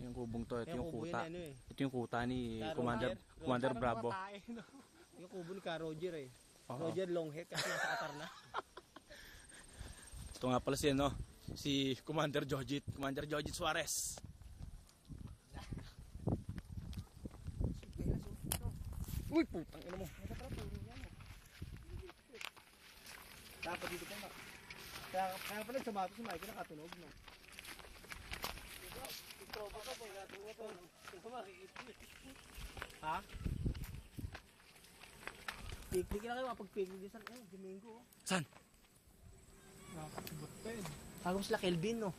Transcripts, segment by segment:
yung kubong to. Ito Yung yung kubo kuta. yun, ano eh. Ito yung kuta ni Ka Commander Bravo. Yung kubo ni Ka Roger eh. Oo. Roger Longhead kasi nasa Qatar na. Ito nga pala si ano, si Commander Jojit Suarez. Uy, putang ina mo. Dapat dito pa na. Kaya pala sa bato si Mike nakatunog no. Ha? Picnic na kayo, mapag-picnic din sa Domingo. Saan? Nakakabot Tagom sila Kelvin no.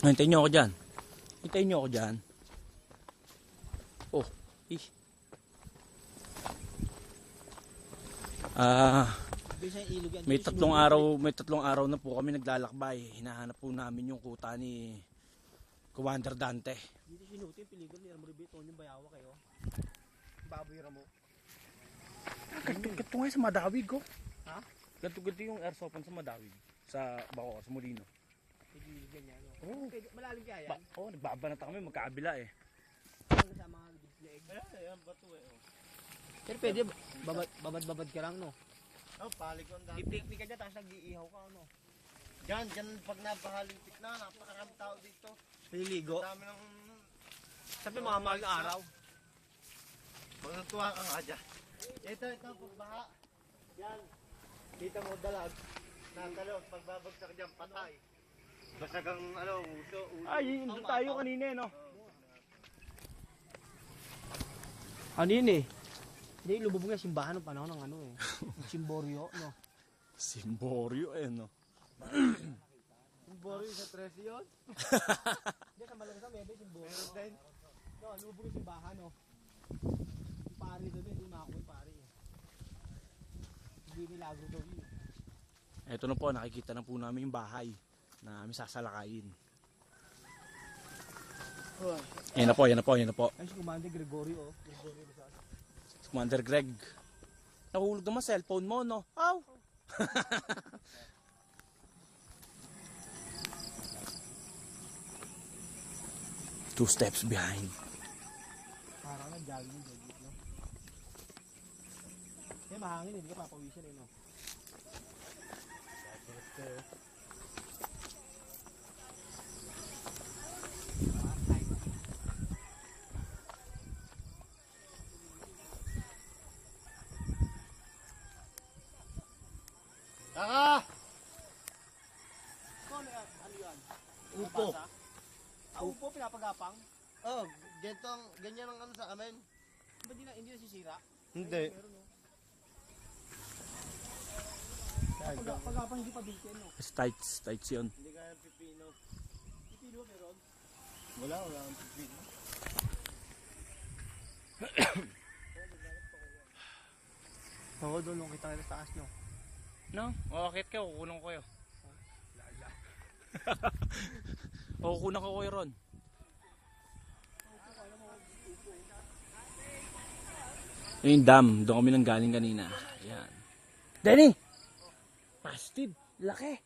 Hintayin nyo ako dyan. Hintayin nyo ako dyan. Oh, may tatlong araw na po kami naglalakbay. Hinahanap po namin yung kuta ni Commander Dante. Dito sinutin piligan ni Ramoribit yung bayawa kayo. Baboy ramo. Ganito nga sa Madawig ko. Ha? Ganito yung airsoft sa Madawig. Sa Baco, sa Molino. Piligan niya no. Oo. Malalim kaya yan. Nagbabanata kami magkabila eh. Sa mga leeg. Ayan, bato eh. Pero pwede, babad ka lang no. Oh, palik ko ang dami. I-picnic ka dyan, tapos nag-iihaw ka ano. Diyan, pag napahalimpik na, napakarami tao dito. Pililigo. Dami ng... Sabi mga mahal na araw. Magtutuwa ka nga dyan. Ito, pagbaha. Yan. Kita mo dalag. Natalon, pagbabagsak dyan, patay. Basta kang, uso. Ay, doon tayo kanina eh, no? Ano yun eh? Hindi, lubog nga simbahan ng panahon ng ano eh. Simboryo, no? Simboryo eh, no? Simboryo sa 13 yun? Hindi, sa malakas ang bebe, simboryo. No, lubog yung simbahan, no? Yung pari doon eh, hindi makakuha yung pari eh. Hindi milagro daw yun. Ito na po, nakikita na po namin yung bahay na aming sasalakayin. Yan na po. Ay, si Commander Gregorio, oh. Gregorio Rizal. Commander Greg. Nahulog naman cellphone mo, no? Ow! 2 steps behind. Parang nag-jogging yung jogging, no? Eh, mahangin, hindi ka papawisan eh, no? Kaka! Ano yan? Upo. Upo, pinapagapang? Oh, ganyan ang ano sa amin. Ba't hindi nasisira? Hindi. Meron, no? Pagapang hindi pa bitin, no? Tights yun. Hindi kaya pipino. Pipino, meron? Wala ang pipino. Oo, doon nung kita kayo sa taas, no? No? Makakit ka, kukunan ko kayo. Kukunan ko kayo ron. Yung dam, doon kami nang galing kanina. Ayan. Danny! Positive, laki.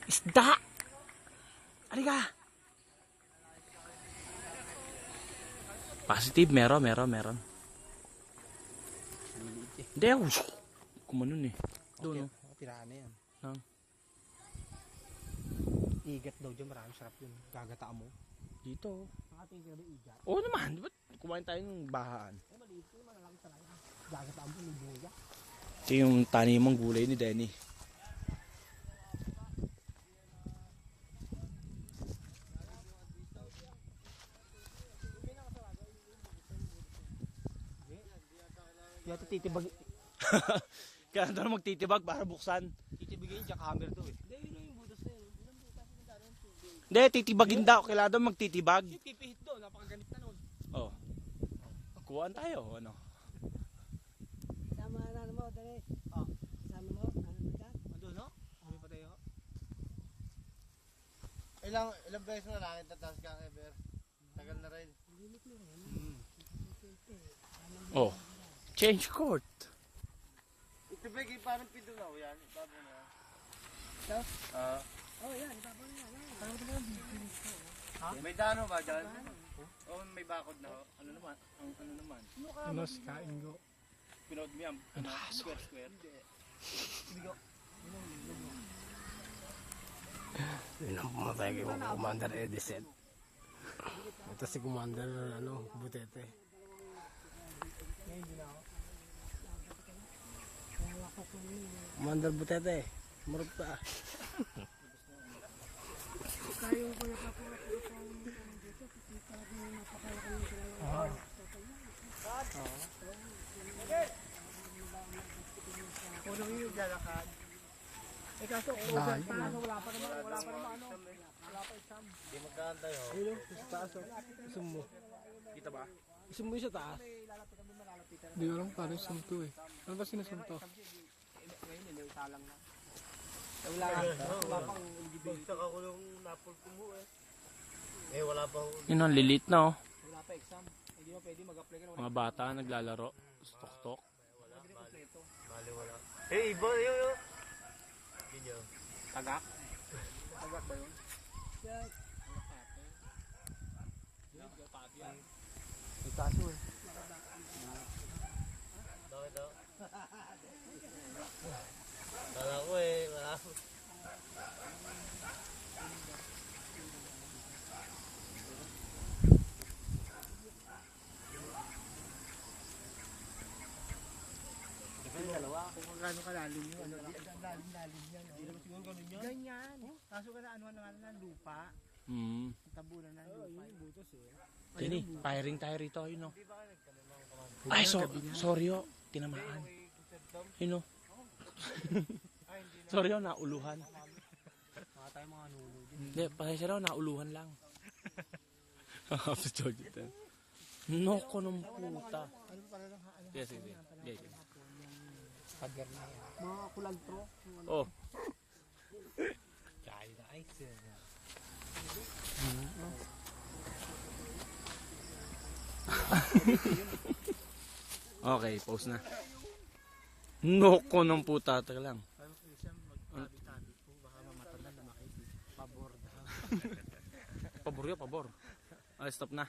Isda! Halika! Positive, meron. Hindi ako. Kumanon eh. Doon, no? Tirahan na yan. Nang? Igat daw dyan, maraming sarap yun. Gagataan mo. Dito. Nakatingin ka na ba igat? Oo naman, di ba kumain tayo ng bahaan? Eh, maliit yun, malalaki talaga. Gagataan mo, may buya. Ito yung tanimang gulay ni Denny. Kaya titibag. Kaya doon magtitibag para buksan. Titibigay yung jackhammer daw eh. Hindi, yun lang yung butas na yun. Ilang butas yung daan ng tubig. Hindi, titibagin daw. Kailangan daw magtitibag. Yung pipihit doon, napakaganit na nun. Oh. Kuhaan tayo, ano? Sama na mo, dali. Ah. Sama mo, ano mo dyan? Andun, no? Kami pa tayo. Ilang beses na lang itataas ka ever. Tagal na rin. Oh. Change court. Ito ba parang pidulaw yan? Babo na yan. Oh, yan. Ipapon na. May dano ba dyan? Oo, may bakod na ho. Ano naman? Ang ano naman? Ano, si Kaingo. Pinood mo yan? Square. Yun ang pumatay kay Commander Edison. Ito si Commander, Butete. Commander Butete, marap ka. Kayo ko napapulat ko sa dito. Kasi talagang napakalaki yung sila. Puno yung lalakad. Eh kaso, wala pa naman, wala pa exam. Hindi magkakantay ho. Ayun, sa taas. Isum mo. Kita ba? Isum mo yung sa taas. Hindi ko alam paano sumto eh. Ano ba sinasumto? Wala pang Bagsak ako nung napulpo mo eh. Eh wala pa ho. Yun ang lilit na oh. wala pa exam. Hindi mo pwede mag-apply ka na. Mga bata naglalaro. Tok-tok. Mali wala. Eh iba yun. Hindi yun. Tagak. Tagak ba yun? May kaso eh. Bakit ho? Kala ko eh. Wala. Kung gaano kalalim yun, lalim yan. Hindi naman siguro ganun yan. Ganyan. Kaso ka na ng lupa. Tabunan ng lupa. Yung butos eh. Tini, firing tayo rito. Yun oh. Ay, sorry oh. Tinamaan. Yun oh. Sorry oh, nauluhan. Mga tayo mga nuno din. Hindi, pasensya raw, nauluhan lang. Sa George ito. Noko ng puta. Ano pa lang Yes, sige. pader na yan. Mga kulantro. Oh. Kaya na ice yan. Okay, pause na. Noko ng puta. Taka lang. Parang isang magtabi-tabi po. Baka mamatan na lumaki. Pabor. Pabor yun, pabor. Ay, stop na.